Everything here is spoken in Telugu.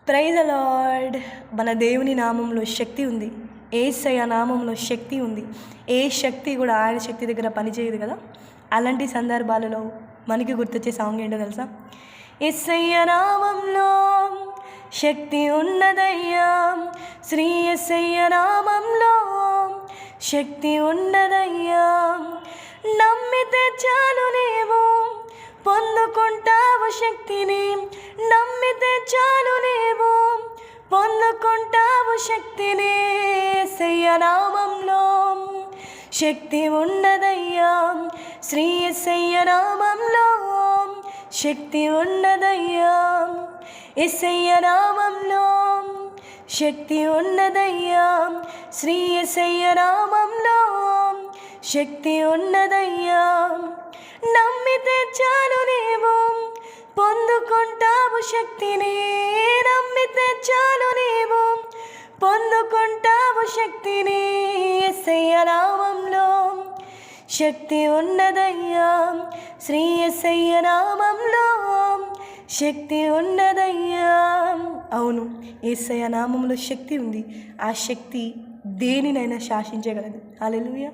Praise the lord. మన దేవుని నామంలో శక్తి ఉంది. యేసయ్య నామంలో శక్తి ఉంది. ఏ శక్తి కూడా ఆయన శక్తి దగ్గర పనిచేయదు కదా. అలాంటి సందర్భాలలో మనకి గుర్తొచ్చే సాంగ్ ఏంటో తెలుసా? యేసయ్య నామంలో శక్తి ఉన్నదయ్యా, శ్రీ యేసయ్య నామంలో శక్తి ఉన్నదయ్యా. నమ్మితే చాలు నీవు పొందుకుంటావు శక్తిని, నమ్మితే చాలు నీవు పొందుకుంటావు శక్తిని. యేసయ్య నామంలో శక్తి ఉన్నదయ్యా, శ్రీ యేసయ్య నామంలో శక్తి ఉన్నదయ్యా. యేసయ్య నామంలో శక్తి ఉన్నదయ్యా, శ్రీ యేసయ్య నామంలో శక్తి ఉన్నదయ్యా. నమ్మితే చాలు నీవు పొందుకుంటావు శక్తిని, నమ్మితే చాలు నీవు పొందుకుంటావు శక్తిని. యేసయ్య నామంలో శక్తి ఉన్నదయ్యా, శ్రీ యేసయ్య నామంలో శక్తి ఉన్నదయ్యా. అవును, యేసయ్య నామంలో శక్తి ఉంది. ఆ శక్తి దేనినైనా శాసించగలదు. హల్లెలూయా.